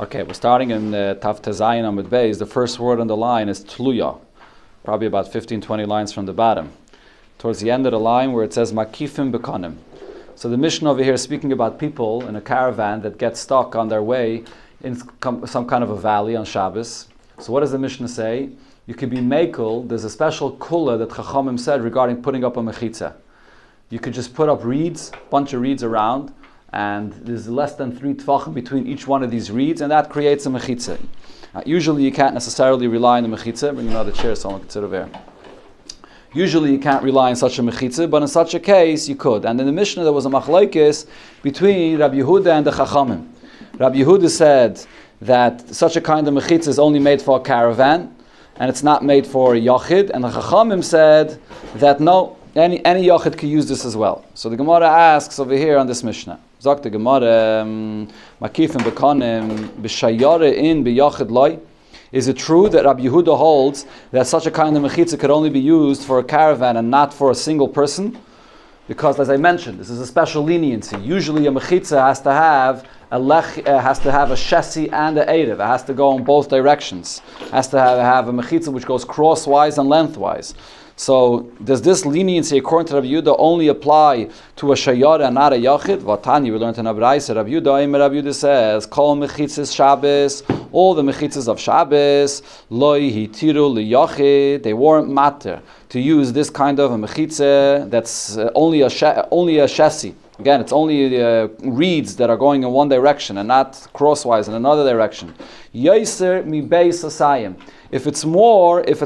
Okay, we're starting in Tav Tezayin Amud Beis. The first word on the line is Tluya, probably about 15-20 lines from the bottom. Towards the end of the line where it says Makifim Bekanim. So the Mishnah over here is speaking about people in a caravan that get stuck on their way in some kind of a valley on Shabbos. So what does the Mishnah say? You can be mekel. There's a special kula that Chachamim said regarding putting up a mechitza. You could just put up reeds, bunch of reeds around, and there's less than 3 tefachim between each one of these reeds, and that creates a mechitza. Usually you can't necessarily rely on the mechitza. Bring another chair so someone can sit over here. Usually you can't rely on such a mechitza, but in such a case you could. And in the Mishnah there was a machlokes between Rabbi Yehuda and the Chachamim. Rabbi Yehuda said that such a kind of mechitza is only made for a caravan, and it's not made for a yachid. And the Chachamim said that no, any yachid could use this as well. So the Gemara asks over here on this Mishnah. Sagt the Gemara, Makifim bekanim b'shayare in b'yachid loy. Is it true that Rabbi Yehuda holds that such a kind of mechitza could only be used for a caravan and not for a single person? Because, as I mentioned, this is a special leniency. Usually, a mechitza has to have a shesi and a erev. It has to go in both directions. It has to have a mechitza which goes crosswise and lengthwise. So, does this leniency, according to Rabbi Yehuda, only apply to a shayara and not a yachid? Vatani, we learned in Abraisa, Rabbi Yehuda says, Kol mechitzas Shabbos, all the mechitzas of Shabbos, loy hitiru liyachid, they weren't matter to use this kind of a mechitza that's only a shesi. Again, it's only reeds that are going in one direction and not crosswise in another direction. Yoser mi beis asayim. If it's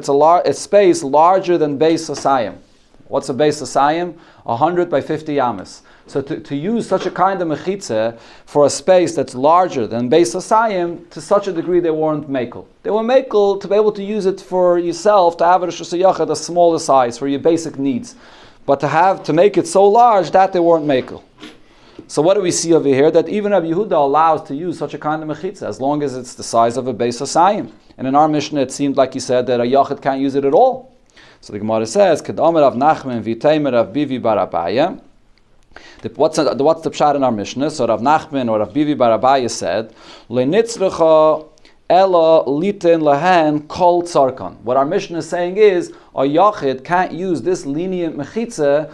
a space larger than beis asayim. What's a beis asayim? 100 by 50 amas. So to use such a kind of mechitza for a space that's larger than beis asayim, to such a degree they weren't mekel. They were mekel to be able to use it for yourself, to have it a smaller size for your basic needs. But to make it so large, that they weren't mekel. So what do we see over here? That even Rabbi Yehuda allows to use such a kind of mechitza as long as it's the size of a beis asayim. And in our Mishnah, it seemed like he said that a yachid can't use it at all. So the Gemara says, "Kedamer Rav Nachman v'teimer Rav Bivi bar Abaye." What's the pshat in our Mishnah? So Rav Nachman or Rav Bivi bar Abaye said, "Leinitzrecha ela liten lahen kol tzarkan." What our Mishnah is saying is, a yachid can't use this lenient mechitza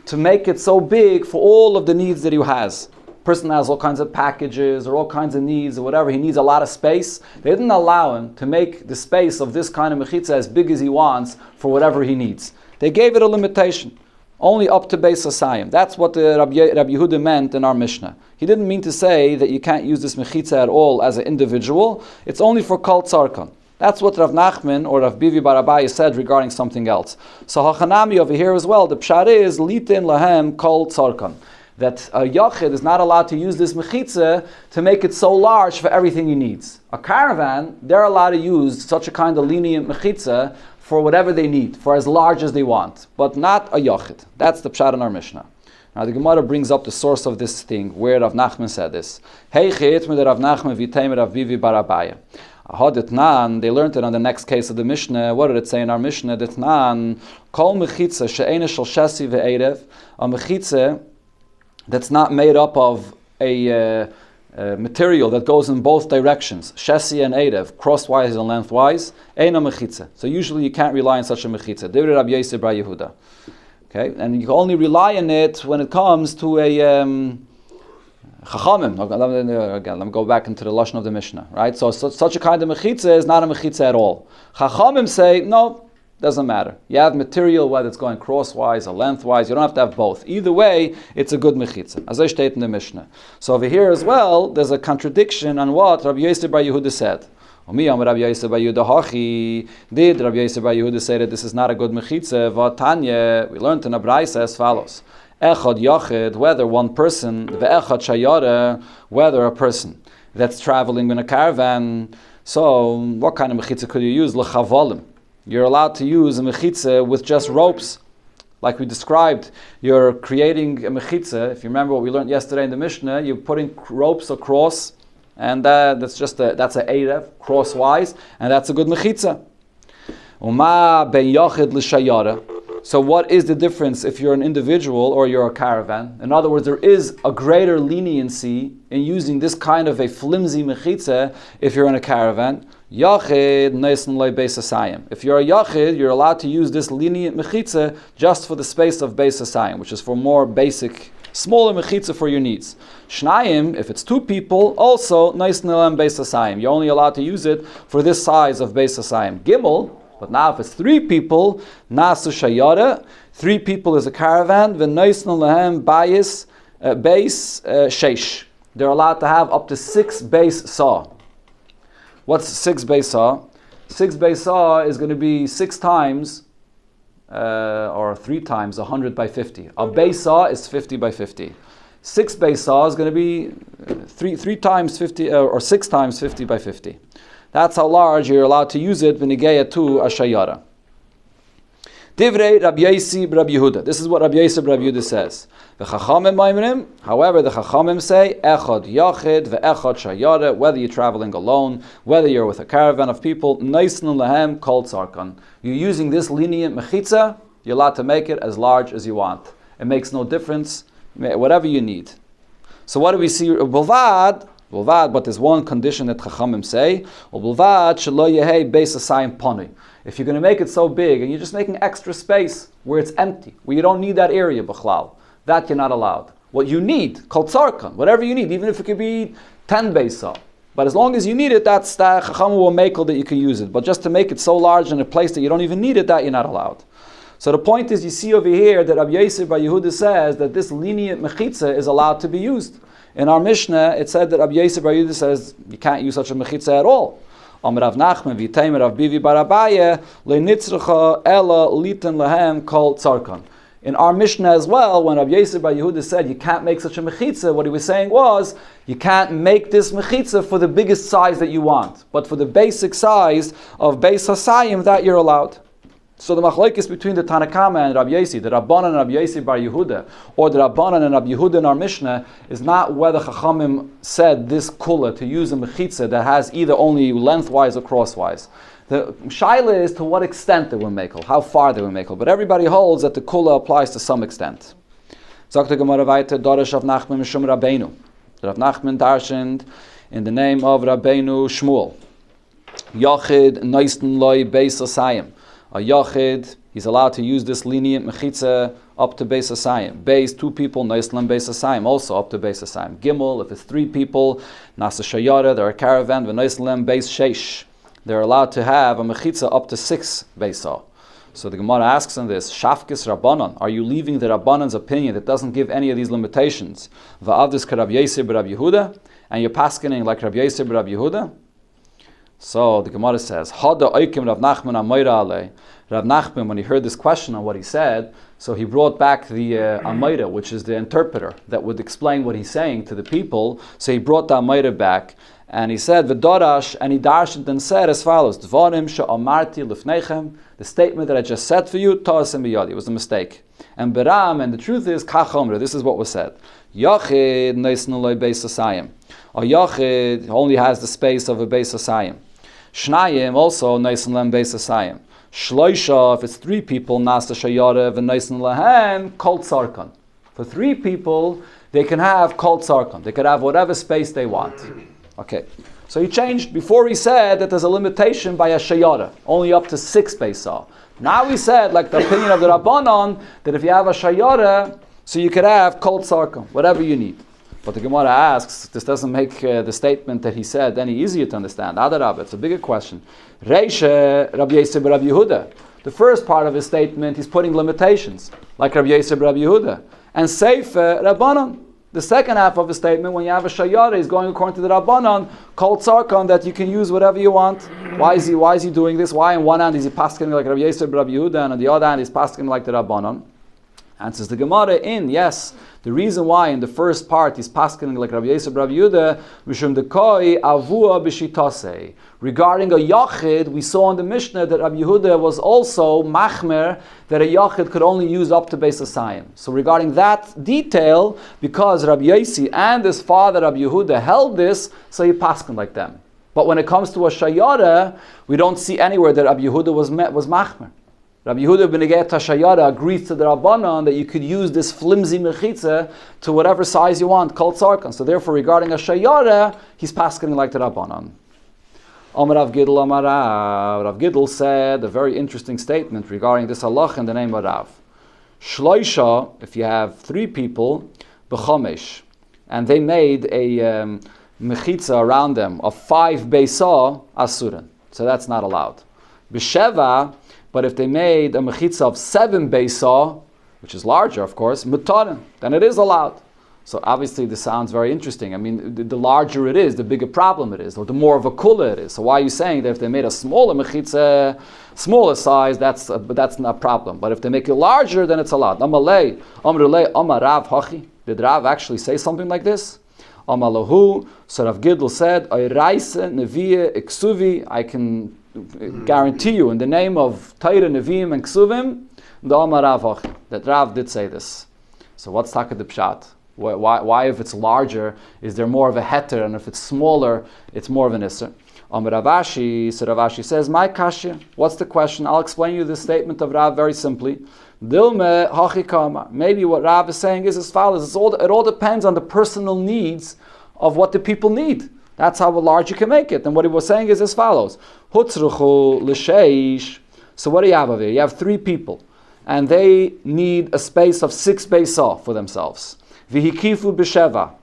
to make it so big for all of the needs that he has. Person has all kinds of packages or all kinds of needs or whatever. He needs a lot of space. They didn't allow him to make the space of this kind of mechitza as big as he wants for whatever he needs. They gave it a limitation, only up to beis asayim. That's what the Rabbi Yehuda meant in our Mishnah. He didn't mean to say that you can't use this mechitza at all as an individual. It's only for kol tzarkan. That's what Rav Nachman or Rav Bivi bar Abaye said regarding something else. So Hachanami over here as well, the pshat is litin lahem kol tzarkan. That a yachid is not allowed to use this mechitza to make it so large for everything he needs. A caravan, they're allowed to use such a kind of lenient mechitza for whatever they need, for as large as they want, but not a yachid. That's the pshat in our Mishnah. Now the Gemara brings up the source of this thing, where Rav Nachman said this. Hey chit mit Rav Nachman v'teimer Rav Bivi bar Abaye. They learned it on the next case of the Mishnah. What did it say in our Mishnah? Ditnan kol mechitza she'ena shel shesi ve'erev, a mechitza that's not made up of a material that goes in both directions, shesi and erev, crosswise and lengthwise, eina mechitza. So usually you can't rely on such a mechitza. Divrei Rabbi Yosef bar Yehuda. Okay, and you can only rely on it when it comes to a Chachamim. Again, let me go back into the lashon of the Mishnah. Right, so such a kind of mechitza is not a mechitza at all. Chachamim say no. Doesn't matter. You have material, whether it's going crosswise or lengthwise, you don't have to have both. Either way, it's a good mechitza, as I state in the Mishnah. So over here as well, there's a contradiction on what Rabbi Yosef bar Yehuda said. Rabbi Yosef bar Yehuda hachi. Did Rabbi Yosef bar Yehuda say that this is not a good mechitza? Vatanya, we learned in Abraisa as follows. Echad yachid, whether one person, ve'echad shayara, whether a person that's traveling in a caravan. So, what kind of mechitza could you use? L'chavolim. You're allowed to use a mechitza with just ropes. Like we described, you're creating a mechitza. If you remember what we learned yesterday in the Mishnah, you're putting ropes across, and that's a erev, crosswise, and that's a good mechitza. Uma ben yachid l'shayara. So what is the difference if you're an individual or you're a caravan? In other words, there is a greater leniency in using this kind of a flimsy mechitza if you're in a caravan. Yachid neisan loy beis hasayim. If you're a yachid, you're allowed to use this lenient mechitza just for the space of beis hasayim, which is for more basic, smaller mechitza for your needs. Shnayim, if it's 2 people, also neisan loy beis hasayim. You're only allowed to use it for this size of beis hasayim. Gimel. But now if it's 3 people, nasu shayara, 3 people is a caravan, v'noisnu lehem bayis base sheish. They're allowed to have up to 6 base saw. What's 6 base saw? 6 base saw is going to be 6 times, or 3 times 100 by 50. A base saw is 50 by 50. 6 base saw is going to be 3 times 50, or 6 times 50 by 50. That's how large you're allowed to use it v'nigeya to a shayara. Divrei Rabbi Yosi b'Rabbi Yehuda. This is what Rabbi Yosi b'Rabbi Yehuda says. V'chachamim ma'imrim. However, the chachamim say echad yachid ve'echad shayara. Whether you're traveling alone, whether you're with a caravan of people, neisnu lehem kol tzarkan. You're using this lenient mechitza. You're allowed to make it as large as you want. It makes no difference. Whatever you need. So what do we see? Bulvad. But there's one condition that Chachamim say, if you're going to make it so big and you're just making extra space where it's empty, where you don't need that area, b'chlal, that you're not allowed. What you need, kol tzarkan, whatever you need, even if it could be 10 beisa, but as long as you need it, that's the Chachamim will make that you can use it. But just to make it so large in a place that you don't even need it, that you're not allowed. So the point is, you see over here that Rabbi Yosi bar Yehuda says that this lenient mechitza is allowed to be used. In our Mishnah, it said that Rabbi Yosi bar Yehuda says you can't use such a mechitza at all. Amar Rav Nachman v'Teimer Rav Bivi bar Abaye le'nitzrecha ela litan lahem kol tzarkan. In our Mishnah as well, when Rabbi Yosi bar Yehuda said you can't make such a mechitza, what he was saying was you can't make this mechitza for the biggest size that you want, but for the basic size of beis hasayim that you're allowed. So the machlokes between the Tanakama and Rabbi Yosi, the Rabbanan and Rabbi Yosi bar Yehuda, or the Rabbanan and Rabbi Yehuda in our Mishnah, is not whether Chachamim said this kula to use a mechitza that has either only lengthwise or crosswise. The shaila is to what extent they will make, how far they will make. But everybody holds that the kula applies to some extent. Sagt the Gemara weiter, Doresh Rav Nachman Mishum Rabbeinu. Rav Nachman darshaned in the name of Rabbeinu Shmuel. Yachid Neisten Loi Beis Hasayim. A yachid, he's allowed to use this lenient mechitza up to beis hasayim. Beis, 2 people, neislam beis hasayim, also up to beis hasayim. Gimel, if it's 3 people, nasa shayara, they're a caravan, v'neislam beis sheish. They're allowed to have a mechitza up to 6 beisa. So the Gemara asks on this, Shafkis Rabbanon, are you leaving the Rabbanon's opinion that doesn't give any of these limitations? Va'avdis ka Rabbi Yosi bar Rabbi Yehuda, and you're paskening like Rabbi Yosi bar Rabbi Yehuda? So the Gemara says, Hada oikim Rav Nachman amayra alei. Rav Nachman, when he heard this question on what he said, so he brought back the amayra, which is the interpreter that would explain what he's saying to the people. So he brought the amayra back, and he said, V'dorash, and he darshed and said as follows, Dvarim she'amarti lifnechem, the statement that I just said for you, ta'asem b'yadi, was a mistake. And Beram, and the truth is, Kachomra, this is what was said. Yachid neisnu loy beis hasayim. A yachid only has the space of a beis hasayim. Shnayim also neisen lem beis hasayim. Shloisha, if it's 3 people, nasa shayara v'neisen lahem kol tzarkan. For 3 people, they can have kol tzarkan. They could have whatever space they want. Okay. So he changed. Before he said that there's a limitation by a shayara, only up to 6 beisa. Now he said, like the opinion of the Rabbanon, that if you have a shayara, so you could have kol tzarkan, whatever you need. But the Gemara asks, this doesn't make the statement that he said any easier to understand. Adarab, it's a bigger question. Reisha Rabbi Yosi bar Rabbi Yehuda. The first part of his statement, he's putting limitations, like Rabbi Yosi bar Rabbi Yehuda. And Sefer Rabbanon. The second half of his statement, when you have a shayara, he's going according to the Rabbanon, kol tzarkan, that you can use whatever you want. Why is he doing this? Why on one hand is he pasking like Rabbi Yosi bar Rabbi Yehuda, and on the other hand he's pasking like the Rabbanon? Answers the Gemara yes. The reason why in the first part he's paskening like Rabbi Yosi bar Rabbi Yehuda, mishum dekoi avua b'shitase. Regarding a yachid, we saw in the Mishnah that Rabbi Yehuda was also machmer, that a yachid could only use up to beis hasayim. So regarding that detail, because Rabbi Yosi and his father Rabbi Yehuda held this, so he paskened like them. But when it comes to a shayara, we don't see anywhere that Rabbi Yehuda was machmer. Rabbi Yehuda ben Negeit HaShayara agrees to the Rabbanan that you could use this flimsy mechitza to whatever size you want, kol tzarkan. So therefore, regarding a Shayara, he's paskening like the Rabbanan. Amar Rav Gidl, Amar Rav. Rav Gidl said a very interesting statement regarding this halach in the name of Rav. Shloisha, if you have 3 people, b'chomesh, and they made a mechitza around them of 5 beisah, asurin. So that's not allowed. B'sheva, but if they made a mechitza of 7 beisah, which is larger, of course, mutarin, then it is allowed. So obviously this sounds very interesting. I mean, the larger it is, the bigger problem it is, or the more of a kula it is. So why are you saying that if they made a smaller mechitza, smaller size, that's not a problem. But if they make it larger, then it's allowed. Amalei, Amrulei, Amarav Hachi. Did Rav actually say something like this? Amalahu. So Rav Gidl said, Ayraise Neviye Iksuvi. I can guarantee you in the name of Torah, Neviim, and Ksuvim, the Amarav Hachi. That Rav did say this. So what's Taka the Pshat? Why, if it's larger, is there more of a heter, and if it's smaller, it's more of an isser? Rav Ashi, so Rav Ashi says, my kashya, what's the question? I'll explain you the statement of Rav very simply. Dilme hachikama. Maybe what Rav is saying is as follows. It all depends on the personal needs of what the people need. That's how large you can make it. And what he was saying is as follows. Hutzruchu l'sheish. So what do you have over here? You have 3 people, and they need a space of 6 beisah for themselves. Vihikifu b'sheva,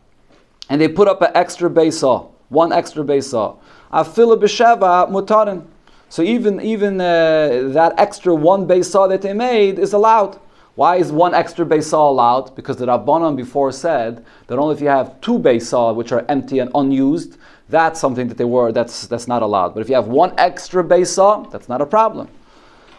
and they put up an extra beisah, 1 extra beisah. Afilu b'sheva mutarin. So even that extra 1 beisah that they made is allowed. Why is 1 extra beisah allowed? Because the Rabbanan before said that only if you have 2 beisah which are empty and unused, that's something that that's not allowed. But if you have 1 extra beisah, that's not a problem.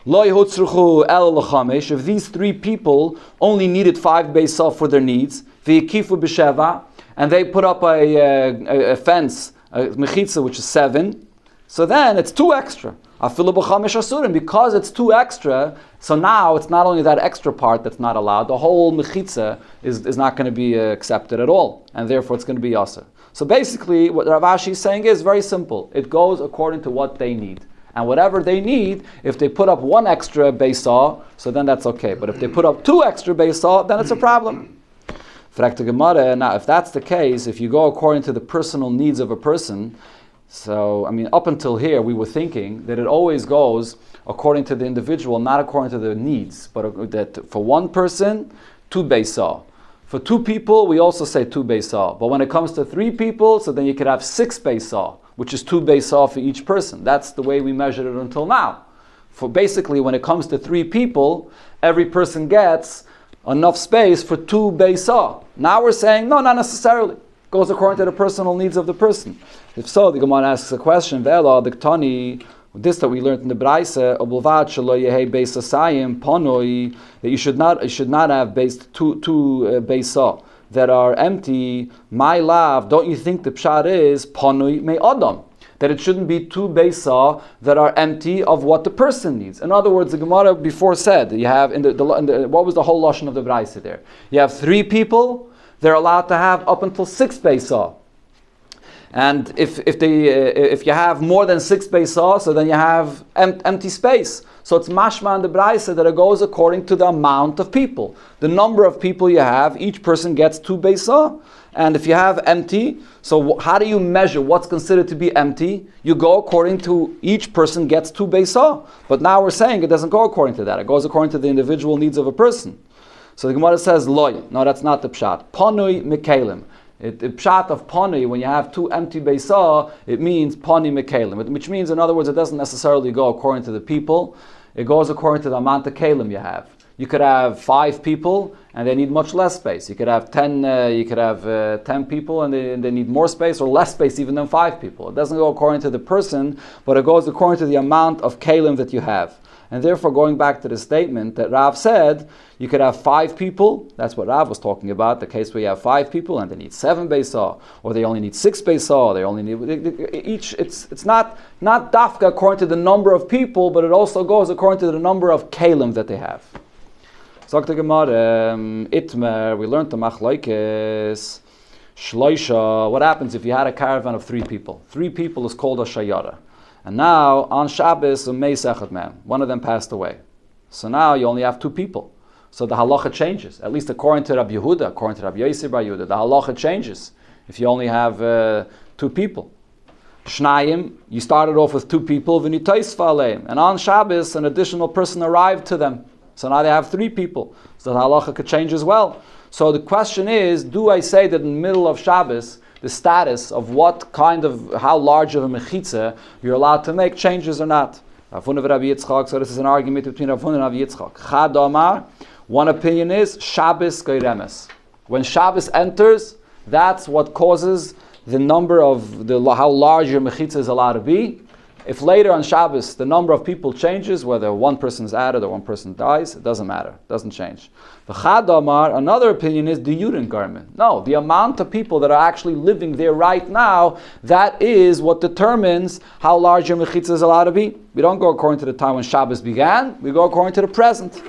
If these 3 people only needed 5 beisah for their needs, and they put up a fence, a mechitza, which is 7, so then it's 2 extra. Because it's 2 extra, so now it's not only that extra part that's not allowed, the whole mechitza is not going to be accepted at all, and therefore it's going to be yasser. So basically, what Rav Ashi is saying is very simple. It goes according to what they need. And whatever they need, if they put up 1 extra beisah, so then that's okay. But if they put up 2 extra beisah, then it's a problem. Now, if that's the case, if you go according to the personal needs of a person, so, I mean, up until here, we were thinking that it always goes according to the individual, not according to the needs, but that for 1 person, 2 beisah. For 2 people, we also say 2 beisah. But when it comes to 3 people, so then you could have 6 beisah, which is 2 beisah for each person. That's the way we measured it until now. For basically, when it comes to 3 people, every person gets enough space for 2 beisah. Now we're saying, no, not necessarily. It goes according to the personal needs of the person. If so, the Gemara asks a question, Ve'ela, the Ktani, this that we learned in the Braise, that you should not have based 2 beisah that are empty. My love, don't you think the pshat is panui me adam? That it shouldn't be 2 beisah that are empty of what the person needs. In other words, the Gemara before said, you have what was the whole lashon of the Braise there? You have 3 people, they're allowed to have up until 6 beisah. And if you have more than 6 beisah, so then you have empty space. So it's mashma in the Braise that it goes according to the amount of people. The number of people you have, each person gets 2 beisah. And if you have empty, so how do you measure what's considered to be empty? You go according to each person gets 2 beisah. But now we're saying it doesn't go according to that. It goes according to the individual needs of a person. So the Gemara says, loy. No, that's not the pshat. Panui mekalim. The pshat of pani, when you have 2 empty beisah, it means pani mekalim, which means, in other words, it doesn't necessarily go according to the people. It goes according to the amount of kalim you have. You could have 5 people and they need much less space. You could have 10. 10 people and they need more space or less space even than 5 people. It doesn't go according to the person, but it goes according to the amount of kalim that you have. And therefore, going back to the statement that Rav said, you could have 5 people. That's what Rav was talking about. The case where you have 5 people and they need 7 beisah, or they only need 6 beisah. They only need each. It's not dafka according to the number of people, but it also goes according to the number of kalim that they have. Sagt the Gemara, Itmer. We learned the machlokes shloisha. What happens if you had a caravan of 3 people? 3 people is called a shayara. And now, on Shabbos, one of them passed away. So now you only have 2 people. So the halacha changes. At least according to Rabbi Yehuda, according to Rabbi Yossi Bar Yehuda, the halacha changes if you only have 2 people. Shnayim, you started off with 2 people, and on Shabbos an additional person arrived to them. So now they have 3 people. So the halacha could change as well. So the question is, do I say that in the middle of Shabbos, the status of how large of a mechitza you're allowed to make changes or not? Rav Huna and Rabbi Yitzchak, so this is an argument between Rav Huna and Rabbi Yitzchak. Chad Amar, one opinion is, Shabbos geiremes. When Shabbos enters, that's what causes the number of how large your mechitza is allowed to be. If later on Shabbos the number of people changes, whether one person is added or one person dies, it doesn't matter. It doesn't change. Another opinion is the Euruvin garment. No, the amount of people that are actually living there right now, that is what determines how large your mechitza is allowed to be. We don't go according to the time when Shabbos began, we go according to the present.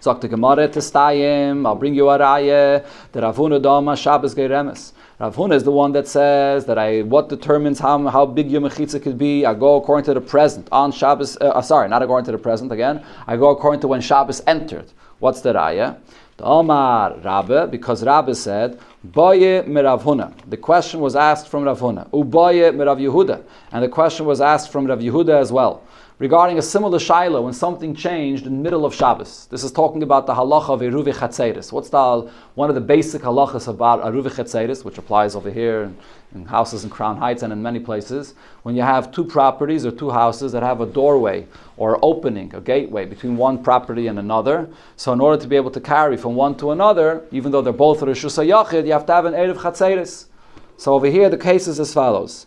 Zok the Gemara Testayim, I'll bring you a raya, the Rav Huna Dama Shabbos geiremes. Rav Huna is the one that says that what determines how big your mechitza could be. I go according to the present on Shabbos. Not according to the present again. I go according to when Shabbos entered. What's the raya? The Omar Rabbe, because Rabbe said Boye mirav Huna. The question was asked from Rav Huna. Uboye mirav Yehuda, and the question was asked from Rav Yehuda as well. Regarding a similar shaila when something changed in the middle of Shabbos. This is talking about the halacha of Euruvin chatzeris. What's one of the basic halachas about Euruvin chatzeris, which applies over here in houses in Crown Heights and in many places. When you have 2 properties or 2 houses that have a doorway or opening, a gateway between one property and another. So in order to be able to carry from one to another, even though they're both Reshus HaYachid, you have to have an Erev chatzeris. So over here the case is as follows.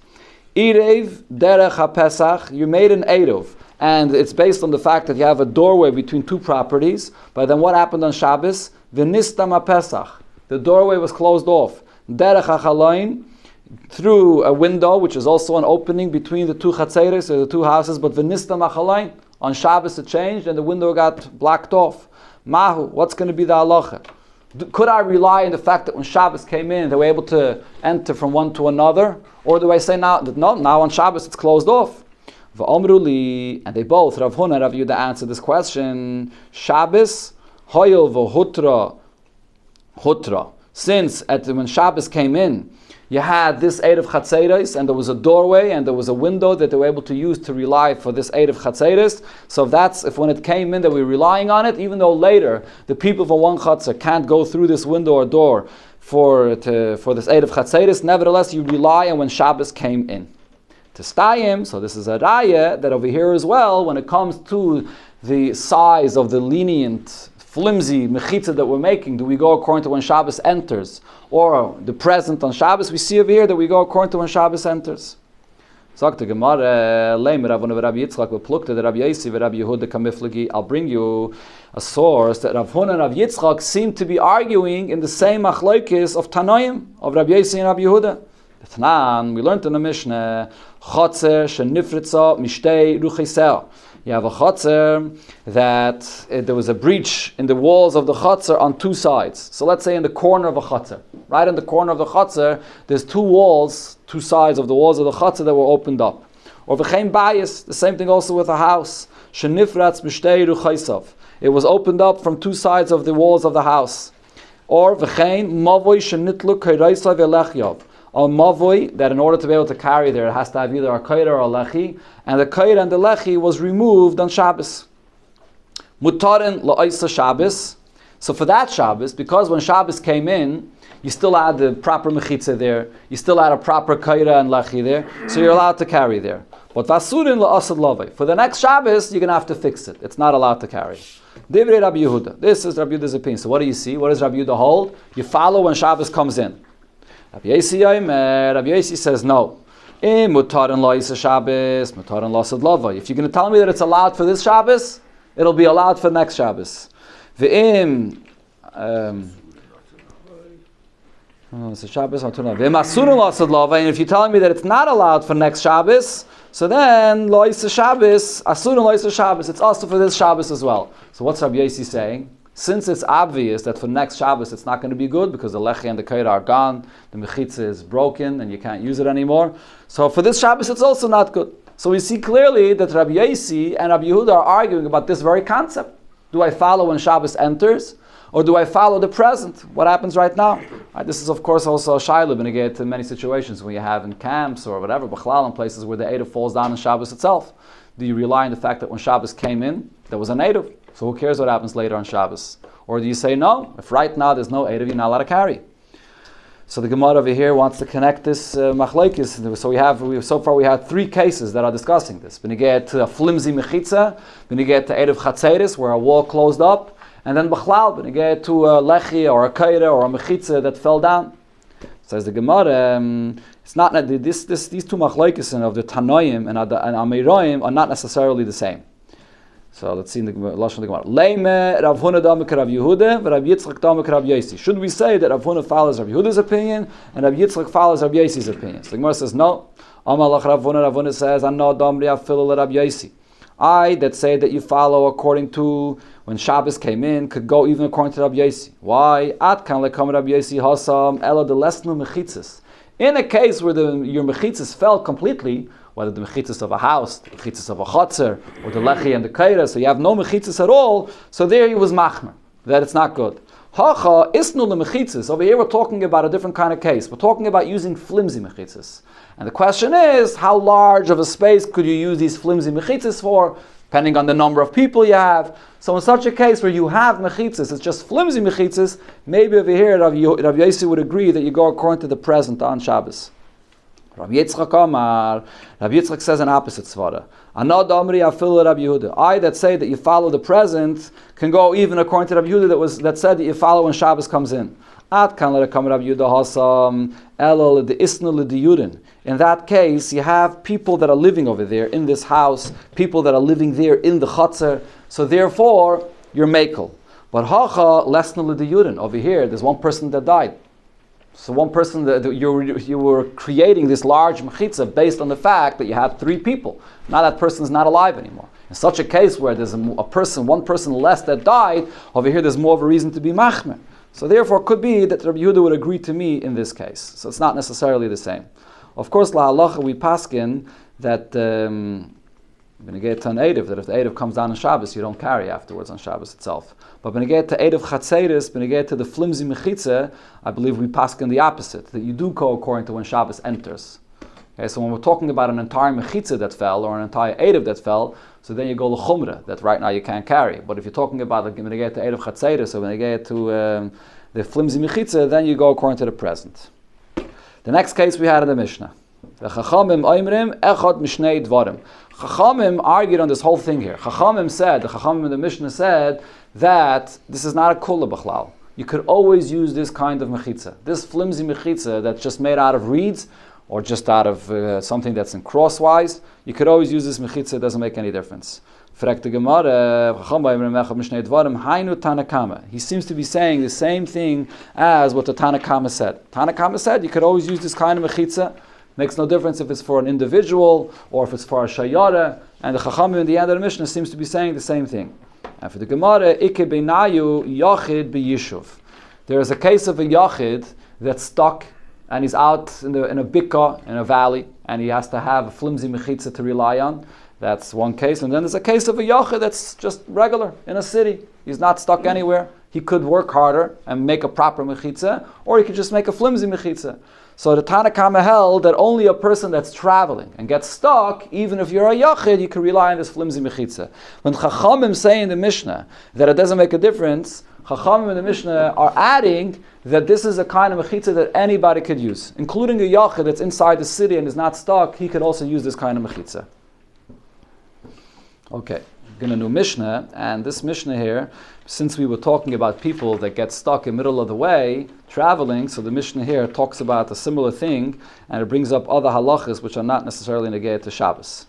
Erev derech HaPesach, you made an Erev. And it's based on the fact that you have a doorway between 2 properties. But then what happened on Shabbos? V'nistam HaPesach. The doorway was closed off. Derech HaChalain, through a window, which is also an opening between the 2 chatzeres, or the 2 houses. But v'nistam HaChalain, on Shabbos it changed and the window got blocked off. Mahu, what's going to be the halacha? Could I rely on the fact that when Shabbos came in, they were able to enter from one to another? Or do I say now on Shabbos it's closed off? And they both, Rav Huna and Rav Yehuda, answered this question. Shabbos, hoyel hutra. Since when Shabbos came in, you had this Erev Chatzeres, and there was a doorway, and there was a window that they were able to use to rely for this Erev Chatzeres. So if when it came in that we were relying on it, even though later the people from one Chatzer can't go through this window or door for this Erev Chatzeres, nevertheless you rely on when Shabbos came in. So this is a raya that over here as well, when it comes to the size of the lenient, flimsy mechitza that we're making, do we go according to when Shabbos enters? Or the present on Shabbos, we see over here that we go according to when Shabbos enters. I'll bring you a source that Rav Huna and Rav Yitzchak seem to be arguing in the same machlokes of Tanoim, of Rabbi Yossi and Rabbi Yehuda. We learned in the Mishnah, Chotzer shenifritza mishtei ruchisel. You have a chotzer that there was a breach in the walls of the chotzer on 2 sides. So let's say in the corner of a chotzer, right in the corner of the chotzer, there's 2 walls, 2 sides of the walls of the chotzer that were opened up. Or v'chein bayis, the same thing also with a house. Shenifratz mishtei ruchisav. It was opened up from 2 sides of the walls of the house. Or v'chein mavoi shenitlu kairaisa ve'lechyav. A mavoi, that in order to be able to carry there, it has to have either a kaira or a lechi, and the kaira and the lechi was removed on Shabbos. Mutarin la'isa Shabbos. So for that Shabbos, because when Shabbos came in, you still had the proper mechitza there, you still had a proper kaira and lechi there, so you're allowed to carry there. But vasurin la'asad lavai. For the next Shabbos, you're going to have to fix it. It's not allowed to carry. Divrei Rabbi Yehuda. This is Rabbi Yehuda's opinion. So what do you see? What does Rabbi Yehuda hold? You follow when Shabbos comes in. Rabbi Yossi says no. If you're going to tell me that it's allowed for this Shabbos, it'll be allowed for next Shabbos. And if you're telling me that it's not allowed for next Shabbos, so then it's also for this Shabbos as well. So what's Rabbi Yossi saying? Since it's obvious that for next Shabbos it's not going to be good because the lechi and the kaira are gone, the mechitza is broken and you can't use it anymore. So for this Shabbos it's also not good. So we see clearly that Rabbi Yossi and Rabbi Yehuda are arguing about this very concept. Do I follow when Shabbos enters? Or do I follow the present? What happens right now? This is, of course, also a shayla when you get to many situations when you have in camps or whatever, b'chlal, in places where the Eruv falls down on Shabbos itself. Do you rely on the fact that when Shabbos came in, there was an Eruv? So who cares what happens later on Shabbos? Or do you say, no, if right now there's no Eruv, you're not allowed to carry? So the Gemara over here wants to connect this machlokes. So far we have three cases that are discussing this. When you get to a flimsy mechitza, when you get to Eruv Chatzeris, where a wall closed up, and then B'chlal, when you get to a lechi or a kaira or a mechitza that fell down. Says the Gemara, it's not these two machlokes of the Tanoim and Amiroim are not necessarily the same. So let's see in the Lashon of the Gemara. Leime Rav Huna damek Rav Yehuda, Rav Yitzchak damek Rav Yosi. Should we say that Rav Huna follows Rav Yehuda's opinion and Rav Yitzchak follows Rav Yosi's opinion? So the Gemara says no. Amalach Rav Huna says, Anna damri afilu Rav Yosi. I that say that you follow according to when Shabbos came in could go even according to Rav Yosi. Why? At kan lekam Rav Yosi hasam ela de lesnu mechitzas. In a case where your mechitzas fell completely, whether the mechitzas of a house, the mechitzas of a chotzer, or the lechi and the kaira, so you have no mechitzas at all, so there he was machmer, that it's not good. Hacha isnu lemechitzas. Over here we're talking about a different kind of case. We're talking about using flimsy mechitzas. And the question is, how large of a space could you use these flimsy mechitzas for, depending on the number of people you have. So in such a case where you have mechitzas, it's just flimsy mechitzas, maybe over here Rav Yosi would agree that you go according to the present on Shabbos. Rav Yitzchak Amar, Rav Yitzchak says an opposite svara. Anad Amri Afil Rav Yehuda. I that say that you follow the present can go even according to Rav Yehuda that said that you follow when Shabbos comes in. At kan le kam Rav Yehuda hasam elal de isna le diyurin. In that case, you have people that are living over there in this house, people that are living there in the chutzner. So therefore, you're makel. But hacha lesna le diyurin. Over here, there's one person that died. So one person that you were creating this large mechitza based on the fact that you have three people. Now that person is not alive anymore. In such a case where there's one person less that died, over here there's more of a reason to be machmer. So therefore it could be that Rabbi Yehuda would agree to me in this case. So it's not necessarily the same. Of course, la halacha we paskin that when you get to an Erev, that if the Erev comes down on Shabbos, you don't carry afterwards on Shabbos itself. But when you get to Erev Chatzeris, when you get to the flimsy mechitza, I believe we paskin the opposite, that you do go according to when Shabbos enters. Okay, so when we're talking about an entire mechitza that fell, or an entire Erev that fell, so then you go l'chumra, that right now you can't carry. But if you're talking about when you get to Erev Chatzeris, or when you get to the flimsy mechitza, then you go according to the present. The next case we had in the Mishnah. The Chachamim oimrim echad mishnei dvarim. Chachamim argued on this whole thing here. Chachamim said, the Chachamim in the Mishnah said that this is not a kula b'chlal. You could always use this kind of mechitza. This flimsy mechitza that's just made out of reeds or just out of something that's in crosswise, you could always use this mechitza, it doesn't make any difference. He seems to be saying the same thing as what the Tanakama said. Tanakama said you could always use this kind of mechitza. Makes no difference if it's for an individual or if it's for a shayara. And the Chachamim in the end of the Mishnah seems to be saying the same thing. And for the Gemara, Ike beinayu yachid b'yishuv. There is a case of a yachid that's stuck and he's out in a bikka, in a valley, and he has to have a flimsy mechitza to rely on. That's one case. And then there's a case of a yachid that's just regular in a city. He's not stuck anywhere. He could work harder and make a proper mechitza, or he could just make a flimsy mechitza. So the Tanakama held that only a person that's traveling and gets stuck, even if you're a yachid, you can rely on this flimsy mechitza. When Chachamim say in the Mishnah that it doesn't make a difference, Chachamim in the Mishnah are adding that this is a kind of mechitza that anybody could use, including a yachid that's inside the city and is not stuck. He could also use this kind of mechitza. Okay, we're going to do Mishnah, and this Mishnah here, since we were talking about people that get stuck in the middle of the way, traveling, so the Mishnah here talks about a similar thing, and it brings up other halachas which are not necessarily negated to Shabbos.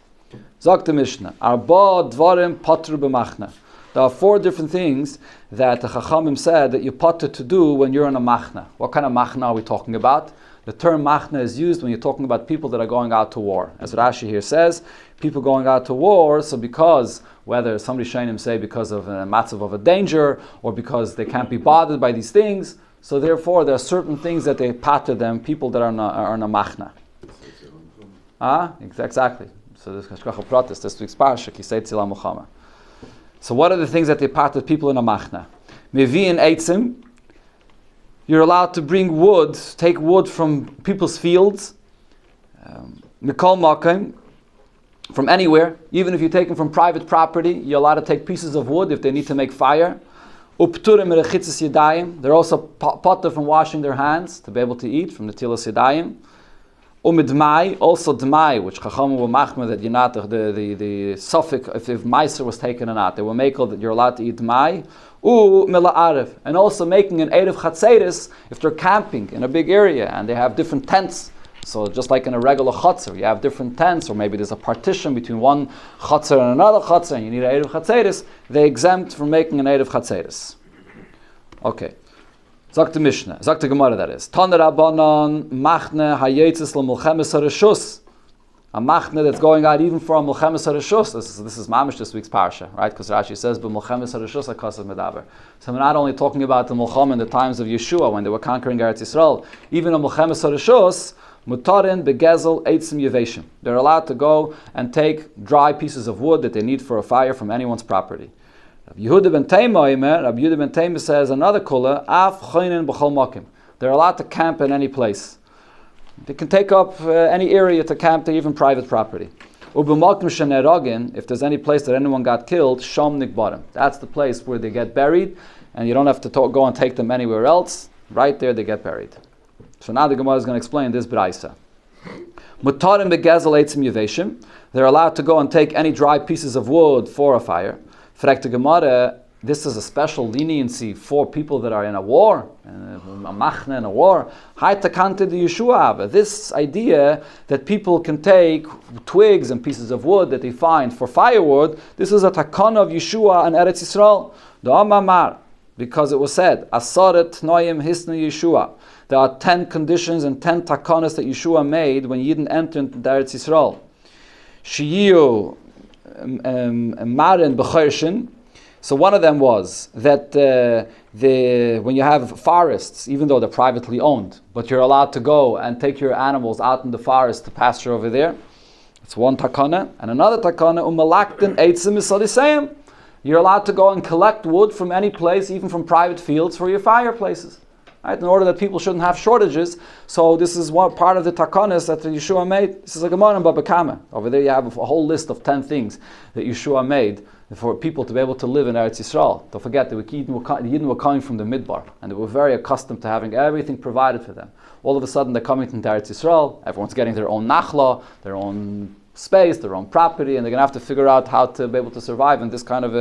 Zok the Mishnah, Arba dvarim patru b'machna. There are 4 different things that the Chachamim said that you pater to do when you're in a machna. What kind of machna are we talking about? The term machna is used when you're talking about people that are going out to war. As Rashi here says, people going out to war, so because, whether somebody shaynim say because of a matzav of a danger, or because they can't be bothered by these things, so therefore there are certain things that they pater them, people that are in a machna. Exactly. So this Hashgacha Pratis, this week's parsha, Kisei Tzila Muchama. So what are the things that they part with people in a machna? Mevi and eitzim. You're allowed to bring wood, take wood from people's fields. Mikol makim, from anywhere. Even if you take them from private property, you're allowed to take pieces of wood if they need to make fire. Upturim merechitzas yadayim. They're also potter from washing their hands to be able to eat from the tilas yadayim. Umidmai, also dmai, which Chacham were machmer that you're not the suffix if meiser was taken or not. They were makel that you're allowed to eat dmai. Mila'arif, and also making an erev chatzeris if they're camping in a big area and they have different tents. So just like in a regular chutzner, you have different tents, or maybe there's a partition between one chutzner and another chutzner, and you need an erev chatzeris. They exempt from making an erev chatzeris. Okay. Sagt the Mishnah, sagt the Gemara, that is. Taner Rabbanan machne hayetzis l'mulchemes hareshus. A machne that's going out even for a mulchemes hareshus. This is mamish this week's parsha, right? Because Rashi says, "But mulchemes hareshus akasav medaber." So we're not only talking about the mulchem in the times of Yeshua when they were conquering Eretz Yisrael. Even a mulchemes hareshus, mutarin begezel eitzim yeveshim. They're allowed to go and take dry pieces of wood that they need for a fire from anyone's property. Rabbi Yehuda ben Taima says another kula, af choinen b'chol makim. They're allowed to camp in any place. They can take up any area to camp to even private property. If there's any place that anyone got killed, shom nikbarim. That's the place where they get buried, and you don't have to go and take them anywhere else. Right there they get buried. So now the Gemara is going to explain this braisa. Mutarim begezel eitzim yeveshim. They're allowed to go and take any dry pieces of wood for a fire. Frek the Gemara, this is a special leniency for people that are in a war, a machne in a war. This idea that people can take twigs and pieces of wood that they find for firewood, this is a takana of Yeshua and Eretz Yisrael. The Amamar, because it was said, Asaret Noyim Hisna Yeshua. There are 10 conditions and 10 takanas that Yeshua made when Yidden entered into Eretz Yisrael. Shiyu Marin B'Chershin. So one of them was that when you have forests, even though they're privately owned, but you're allowed to go and take your animals out in the forest to pasture over there. It's one takana. And another takana, umalaktin eitzim misalisayim. You're allowed to go and collect wood from any place, even from private fields, for your fireplaces. Right? In order that people shouldn't have shortages. So this is one part of the takanas that Yeshua made. This is a Gemara in Baba Kama. Over there you have a whole list of 10 things that Yeshua made for people to be able to live in Eretz Yisrael. Don't forget, the Yidden were coming from the Midbar, and they were very accustomed to having everything provided for them. All of a sudden they're coming into Eretz Yisrael, everyone's getting their own nachla, their own space, their own property, and they're going to have to figure out how to be able to survive in this kind of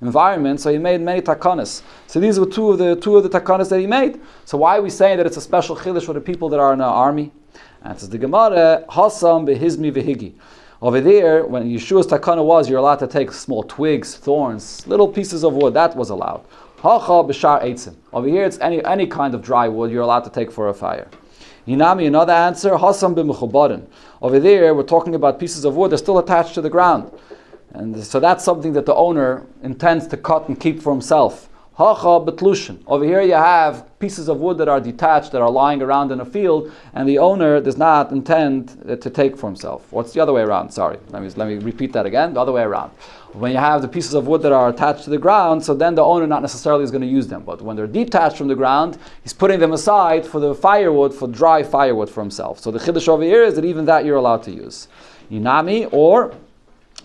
environment. So he made many takanas. So these were two of the takanas that he made. So why are we saying that it's a special chiddush for the people that are in the army? And it says the Gemara, Hasam behizmi vehigi. Over there, when Yeshua's takana was, you're allowed to take small twigs, thorns, little pieces of wood. That was allowed. Hacha b'shar eitzim. Over here, it's any kind of dry wood you're allowed to take for a fire. Hinami, another answer, Hasam b'mechubarin. Over there, we're talking about pieces of wood. They're still attached to the ground. And so that's something that the owner intends to cut and keep for himself. Hacha betlushin. Over here you have pieces of wood that are detached, that are lying around in a field, and the owner does not intend to take for himself. What's the other way around? Sorry, let me repeat that again. The other way around. When you have the pieces of wood that are attached to the ground, so then the owner not necessarily is going to use them. But when they're detached from the ground, he's putting them aside for the firewood, for dry firewood for himself. So the chiddush over here is that even that you're allowed to use. Inami, or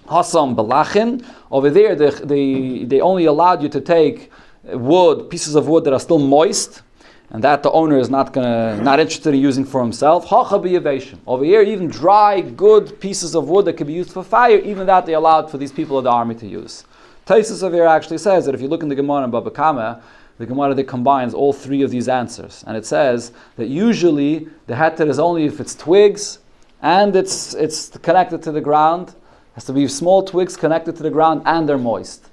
Hasam Balachin. Over there, they only allowed you to take wood, pieces of wood that are still moist, and that the owner is not interested in using for himself. Hacha b'yeveshim. Over here, even dry, good pieces of wood that can be used for fire, even that they allowed for these people of the army to use. Taisus over here actually says that if you look in the Gemara in Baba Kama, the Gemara that combines all three of these answers, and it says that usually the heter is only if it's twigs and it's connected to the ground. It has to be small twigs connected to the ground and they're moist.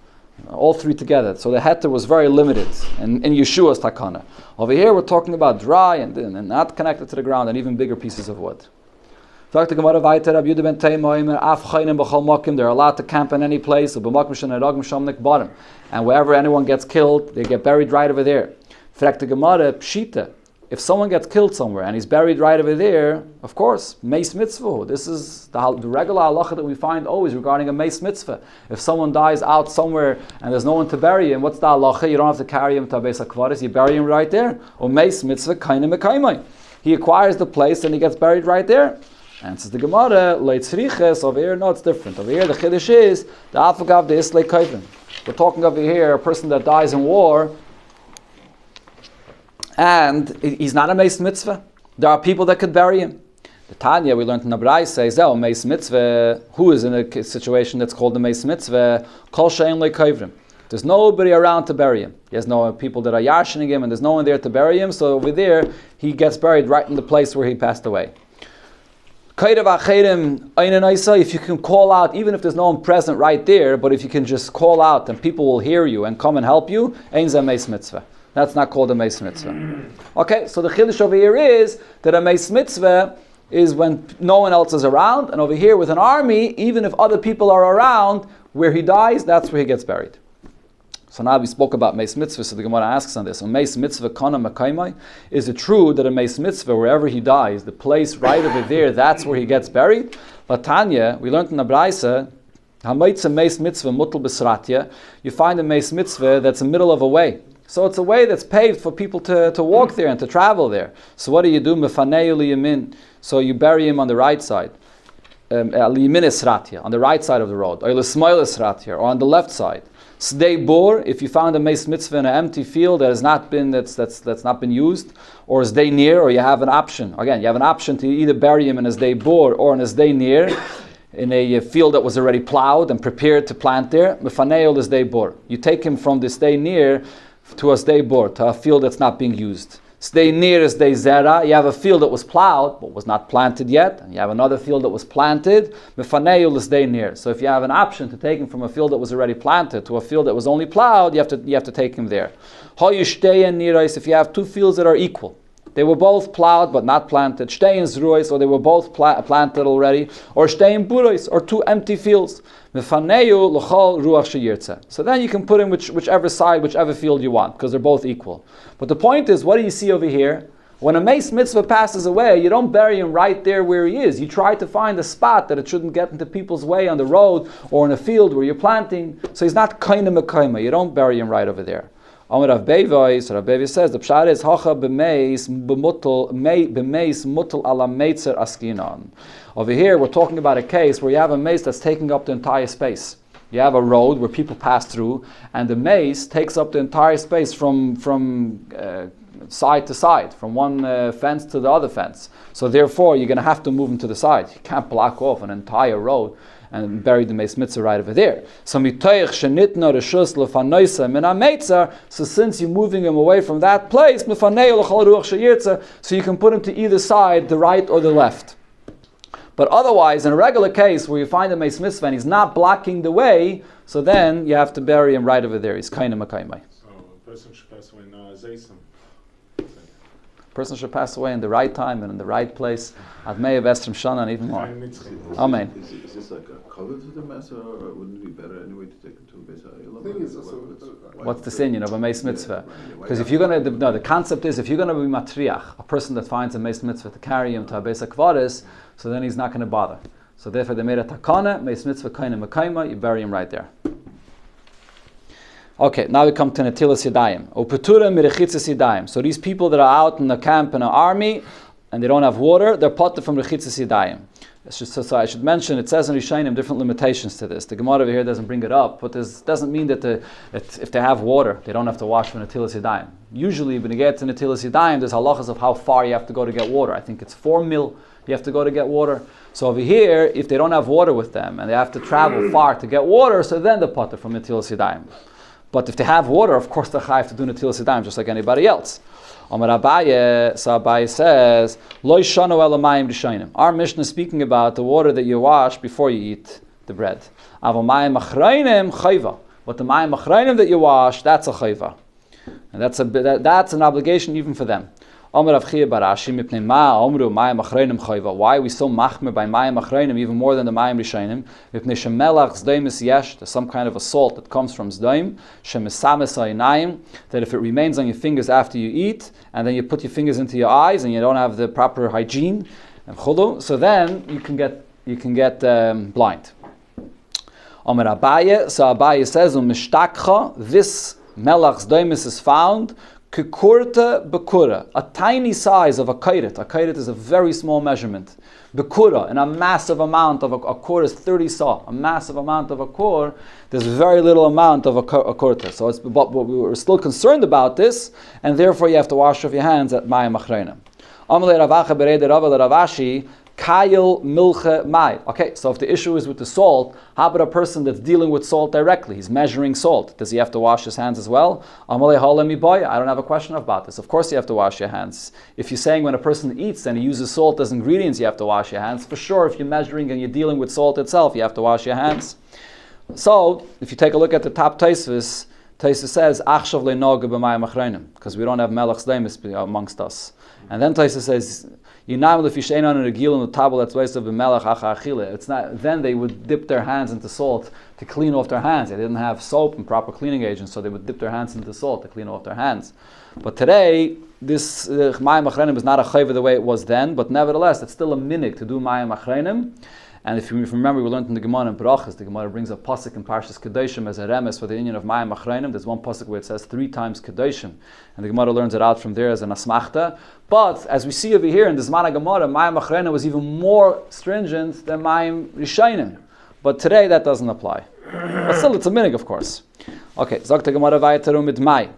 All three together. So the heter was very limited in Yeshua's takana. Over here we're talking about dry and not connected to the ground and even bigger pieces of wood. They're allowed to camp in any place, and wherever anyone gets killed, they get buried right over there. Pshita. if someone gets killed somewhere and he's buried right over there, of course, meis mitzvah. This is the regular halacha that we find always regarding a meis mitzvah. If someone dies out somewhere and there's no one to bury him, what's the halacha? You don't have to carry him to a beis hakvaris, you bury him right there. Or meis mitzvah kaina mekaimai. He acquires the place and he gets buried right there. And says the Gemara, leitzriches, over here, no, it's different. Over here, the chiddush is, the afagav de islay kaivim. We're talking over here, a person that dies in war, and he's not a meis mitzvah. There are people that could bury him. The Tanya, we learned in the Braisa, says, oh, meis mitzvah, who is in a situation that's called the meis mitzvah, kol she'en le kaivrim. There's nobody around to bury him. There's no people that are yashining him, and there's no one there to bury him, so over there, he gets buried right in the place where he passed away. If you can call out, even if there's no one present right there, but if you can just call out and people will hear you and come and help you, ein ze meis mitzvah. That's not called a meis mitzvah. Okay, so the chiddush over here is that a meis mitzvah is when no one else is around, and over here with an army, even if other people are around, where he dies, that's where he gets buried. So now we spoke about meis mitzvah, so the Gemara asks on this. Meis mitzvah kana mekaimai, is it true that a meis mitzvah, wherever he dies, the place right over there, that's where he gets buried? Latanya, we learned in the Braisa, hamaitza meis mitzvah mutal besratya, you find a meis mitzvah that's in the middle of a way. So it's a way that's paved for people to walk there and to travel there. So what do? Mefaneu liyamin. So you bury him on the right side. Liyamin esratya, on the right side of the road. Or l'smoil esratya, or on the left side. Sdei bor, if you found a meis mitzvah in an empty field that has not been that's not been used, or sdei near, or you have an option. Again, you have an option to either bury him in a sdei bor or in a sdei near, in a field that was already plowed and prepared to plant there. Mefaneo l'sdei bor. You take him from the sdei near to a sdei bor, to a field that's not being used. Stay near is sdei zera. You have a field that was plowed but was not planted yet, and you have another field that was planted. Mefaneu l'sdei near. So if you have an option to take him from a field that was already planted to a field that was only plowed, you have to take him there. Hoyu shteyen nirais, if you have two fields that are equal, they were both plowed but not planted. Shteyen zruis, or they were both planted already, or shteyen burais, or two empty fields. Mefaneu l'chol ruach sheyirtze. So then you can put him whichever side, whichever field you want, because they're both equal. But the point is, what do you see over here? When a meis mitzvah passes away, you don't bury him right there where he is. You try to find a spot that it shouldn't get into people's way on the road or in a field where you're planting. So he's not kaina mekaima. You don't bury him right over there. Amar Rav Bevai, so Rav Bevai says, the pshat is, hacha b'meis mutal ala meitzer askinan. Over here, we're talking about a case where you have a mace that's taking up the entire space. You have a road where people pass through, and the mace takes up the entire space from side to side, from one fence to the other fence. So therefore, you're going to have to move them to the side. You can't block off an entire road and bury the meis mitzvah right over there. So since you're moving him away from that place, so you can put him to either side, the right or the left. But otherwise, in a regular case where you find a meis mitzvah and he's not blocking the way, so then you have to bury him right over there. He's kaina mekaimai. So a person should pass away now as Zaysim. Person should pass away in the right time and in the right place. Admei Vestrim Shana and even more. Amen. Is this like a cover to the mess, or wouldn't it be better anyway to take him to a Beis? What's the sinyan of a meis mitzvah? Because if you're going to, the concept is, if you're going to be matriach, a person that finds a meis mitzvah to carry him to a beis hakvaris, so then he's not going to bother. So therefore they made a takana, meis mitzvah kaina mekaima, you bury him right there. Okay, now we come to Netilas Yadayim. Upetura mirechitzas Yadayim. So these people that are out in the camp in an army and they don't have water, they're potter from rechitzas Yadayim. So I should mention, it says in Rishonim different limitations to this. The Gemara over here doesn't bring it up, but this doesn't mean that if they have water, they don't have to wash for Netilas Yadayim. Usually when you get to Netilas Yadayim, there's halachas of how far you have to go to get water. I think it's 4 mil you have to go to get water. So over here, if they don't have water with them and they have to travel far to get water, so then they're potter from Netilas Yadayim. But if they have water, of course they're chayav to do Netilas Yadayim just like anybody else. Amar Abaye, so Abaye says, Lo yishanu elamayim rishonim. Our Mishnah is speaking about the water that you wash before you eat the bread. Aval mayim achrayim chayva. But the mayim achrayim that you wash, that's a chayva. And that's an obligation even for them. Why are we so machmer by mayim achreinim even more than the mayim rishonim? There's some kind of a salt that comes from zdaim, that if it remains on your fingers after you eat, and then you put your fingers into your eyes and you don't have the proper hygiene, so then you can get blind. Omer Abaye, so Abaye says, this melach zdoimis is found Kekurta bekura, a tiny size of a kairit. A kairit is a very small measurement. Bekura, and a massive amount of a kur is 30 saw. A massive amount of a kur, there's very little amount of a kurta. So but we were still concerned about this, and therefore you have to wash off your hands at mayim achreinim. Amalei Ravacha bereid Rava Ravashi, Kayil milche mai. Okay, so if the issue is with the salt, how about a person that's dealing with salt directly? He's measuring salt. Does he have to wash his hands as well? I don't have a question about this. Of course you have to wash your hands. If you're saying when a person eats and he uses salt as ingredients, you have to wash your hands. For sure, if you're measuring and you're dealing with salt itself, you have to wash your hands. So, if you take a look at the top Taisvis, Taisvis says, Achshav le'noga b'mayim achreinim, because we don't have melech zleimis amongst us. And then Taisvis says, it's not. Then they would dip their hands into salt to clean off their hands. They didn't have soap and proper cleaning agents, so they would dip their hands into salt to clean off their hands. But today, this mayim achreinim is not a chayva the way it was then, but nevertheless, it's still a minig to do mayim achreinim. And if you remember, we learned in the Gemara in Brachas, the Gemara brings a pasuk in Parshas Kedoshim as a remes for the union of mayim achreinim. There's one pasuk where it says 3 times Kedoshim, and the Gemara learns it out from there as an asmachta. But as we see over here in the Zman Gemara, mayim achreinim was even more stringent than mayim rishonim. But today that doesn't apply. But still, it's a minig, of course. Okay, Zok the Gemara vayteru mit mai.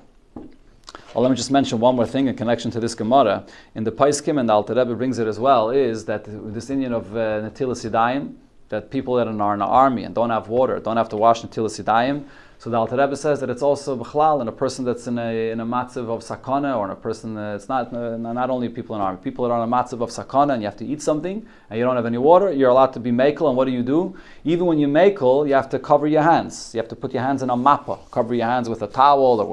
Well, let me just mention one more thing in connection to this Gemara. In the Paiskim, and the Alter Rebbe brings it as well, is that this Indian of Netilas Yadayim, that people that are in the army and don't have water, don't have to wash Netilas Yadayim. So the Alter Rebbe says that it's also b'chlal in a person that's in a matzav of sakana, or in a person, it's not only people in the army, people that are in a matzav of sakana and you have to eat something and you don't have any water, you're allowed to be mekel, and what do? Even when you mekel, you have to cover your hands. You have to put your hands in a mappa, cover your hands with a towel or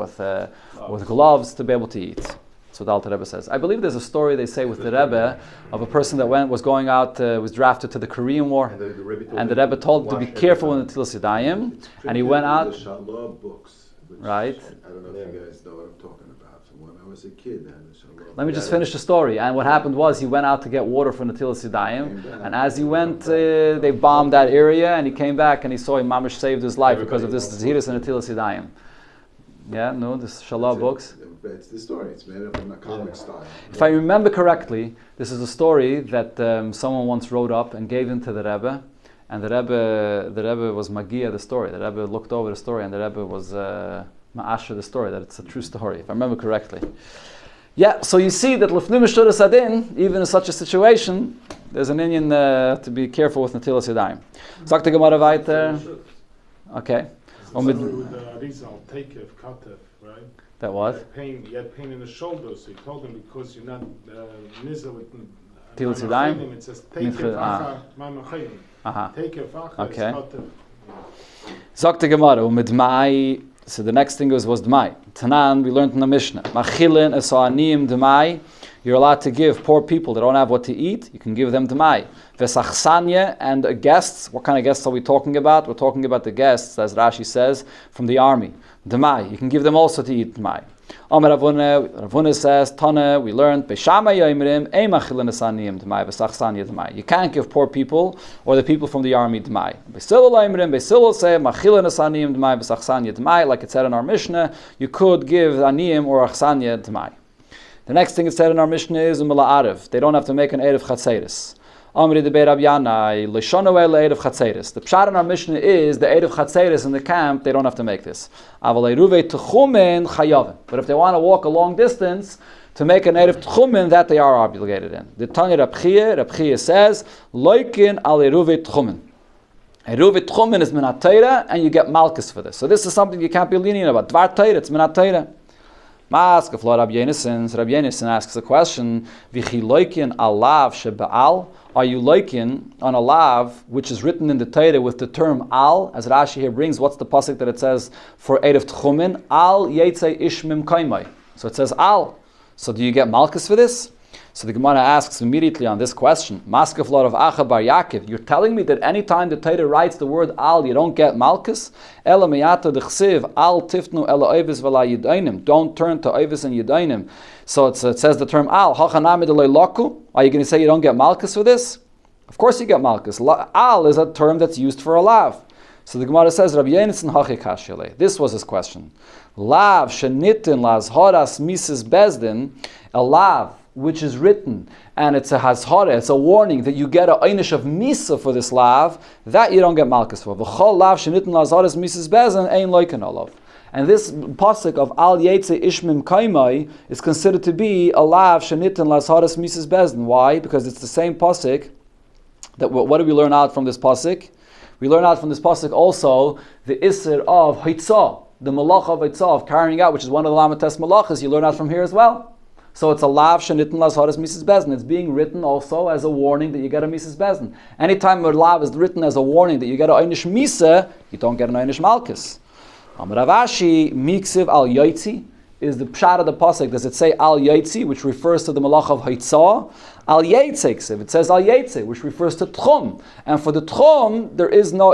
with gloves to be able to eat. So the Alter Rebbe says. I believe there's a story they say with the Rebbe of a person that was going out, was drafted to the Korean War, and the Rebbe told him to be careful in the Tilas Yadayim, and he went out. The Shalom books, right. I don't know if you guys know what I'm talking about. So when I was a kid, I had the Shalom. Let me just finish the story. And what happened was he went out to get water from the Tilas Yadayim, and as he went, they bombed that area, and he came back and he saw Mamish saved his life because of this Zhiris and the Tilas Yadayim. Yeah, no, the Shalom books. It's the story. It's made up in a comic style. If I remember correctly, this is a story that someone once wrote up and gave into the Rebbe, and the Rebbe was Magia the story. The Rebbe looked over the story, and the Rebbe was Ma'asher the story, that it's a true story, if I remember correctly. Yeah, so you see that Lefnim Shuras Adin, even in such a situation, there's an Indian to be careful with Netilas Yadayim. Sagt the Gemara weiter. Okay. With the Arizal, Takef, Katef, right? That what? You had pain in the shoulder, so he told him because you're not nizel with Tilas Yadayim. it says Takef, Acha, Mamachayim. Takef, Acha, okay. Katef. Sagt the Gemara, Umidmai. So the next thing was Dmai. Tanan, we learned in the Mishnah. Machilin esanim Dmai. You're allowed to give poor people that don't have what to eat, you can give them Dmai. Vesachsanya, and guests. What kind of guests are we talking about? We're talking about the guests, as Rashi says, from the army. Dmai. You can give them also to eat Dmai. Amar Ravuna says, Tana, we learned, Beshama Yoimrim, Eimachilin esanim Dmai, Vesachsanya Dmai. You can't give poor people or the people from the army Dmai. Besilul Yoimrim, Besilul say, Machilin esanim Dmai, Vesachsanya Dmai. Like it said in our Mishnah, you could give Aniyim or Achsanya Dmai. The next thing it said in our Mishnah is Umala Arev. They don't have to make an Erev Chatzeris. Amri de Be'Rab Yanai, Lishonoel Erev Chatzeris. The pshat in our Mishnah is the Erev Chatzeris in the camp, they don't have to make this. Aval Eruve Tchumen Chayavin. But if they want to walk a long distance to make an Erev Tchumen, that they are obligated in. The Tanya Rab Chia says, Loikin al Eruve Tchumen. Eruve Tchumen is Minat Teira, and you get Malchus for this. So this is something you can't be lenient about. Dvar Teira, it's Minat Teira. Mask of Rabbi Yenison asks a question: V'chi loikin alav shebe'al? Are you loikin on a lav which is written in the Torah with the term al? As Rashi here brings, what's the pasuk that it says for Erev Tchumen? Al yetzei ishmim kaimai. So it says al. So do you get malchus for this? So the Gemara asks immediately on this question, Maskef Lord of Acha Bar Yaakov, you're telling me that any time the Torah writes the word al, you don't get malchus? Ela meyata d'chsiv, al tifnu ela oivis v'la yidainim. Don't turn to oivis and yidainim. So it says the term al, hachanami d'loi loku. Are you going to say you don't get malchus for this? Of course you get malchus. Al is a term that's used for a lav. So the Gemara says, Rabbi Yonasan hachi kashile. This was his question. Lav shenitin lazhoras mises bezdin, a lav which is written, and it's a hazhara, it's a warning that you get a einish of misa for this lav, that you don't get malchus for. V'chol lav shenitin lazhoras mises bezdin ein loiken olav. And this pasuk of al yetze ishmim kaimai is considered to be a lav shenitin lazhoras mises bezdin. Why? Because it's the same pasuk. That what do we learn out from this pasuk? We learn out from this pasuk also the isser of haitzah, the malacha of haitzah, of carrying out, which is one of the lamates malachas. You learn out from here as well. So it's a lav shenitin lazharas mises bezdin. It's being written also as a warning that you get a mises bezdin. Anytime a lav is written as a warning that you get a einish misa, you don't get an einish malchus. Rav Ashi miksiv al yaitzi is the pshat of the pasuk. Does it say al yaitzi, which refers to the malacha of haitzah? Al Yetzik, it says Al Yetzik, which refers to Tchum. And for the Tchum,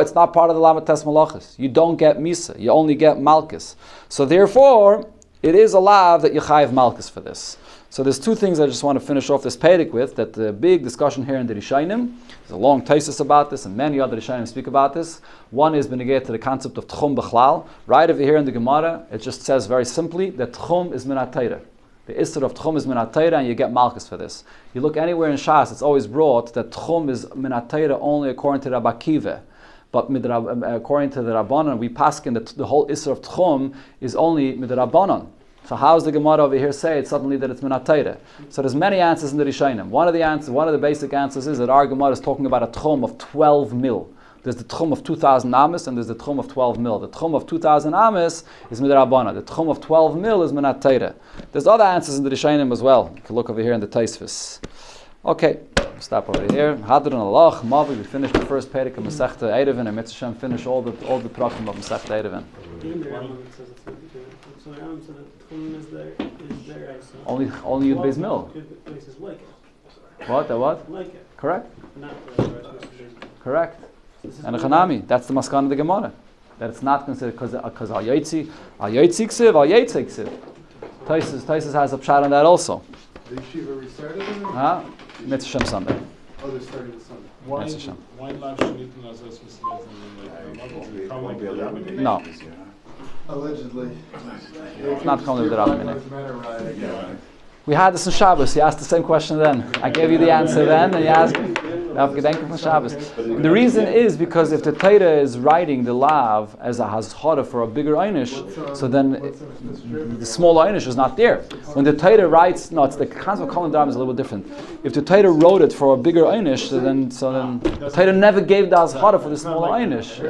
it's not part of the Lamates Malachas. You don't get Misa, you only get Malchus. So therefore, it is a lav that you chayiv Malchus for this. So there's two things I just want to finish off this Pedic with, that the big discussion here in the Rishayim, there's a long thesis about this, and many other Rishayim speak about this. One is beneged to the concept of Tchum B'chlal. Right over here in the Gemara, it just says very simply that Tchum is Minat Torah. The Isser of Tchum is Minat Torah, and you get Malchus for this. You look anywhere in Shas, it's always brought that Tchum is Minat Torah only according to Rabbi Akiva. But according to the Rabbanon, we paskin that the whole Isser of Tchum is only Midrabbanon. So how does the Gemara over here say it suddenly that it's Minat Torah? So there's many answers in the Rishayim. One of the basic answers is that our Gemara is talking about a Tchum of 12 mil. There's the Tchum of 2,000 Amis and there's the Tchum of 12 mil. The Tchum of 2,000 Amis is Midrabana. The Tchum of 12 mil is Minat Torah. There's other answers in the Rishayim as well. You can look over here in the Taisvis. Okay, stop over here. Hadron Allah, Mavi, we finished the first Perek of Masechta Euruvin, and Mitzvah finish all the prakim of Masechta Euruvin. Only Yud Beis Mil. What? Correct. Correct. And a Chanami, that's the Maskan of the Gemara. That it's not considered because al Yetzi ksiv, al Yetzi ksiv. Taisus has a pshat on that also. The yeshiva restarted? Mitzvah Sunday. Oh, they're starting Sunday. Why lav shenitin lazos mises? No. Allegedly. It's not coming with the Rabbi. We had this in Shabbos. You asked the same question then. I gave you the answer then, and you asked from Shabbos. The reason is because if the Torah is writing the lav as a hazhara for a bigger einish, so then the small einish is not there. When the Torah writes, it's the concept of Kol Nidram is a little bit different. If the Torah wrote it for a bigger einish, so then the Torah never gave the hazhara for the smaller einish.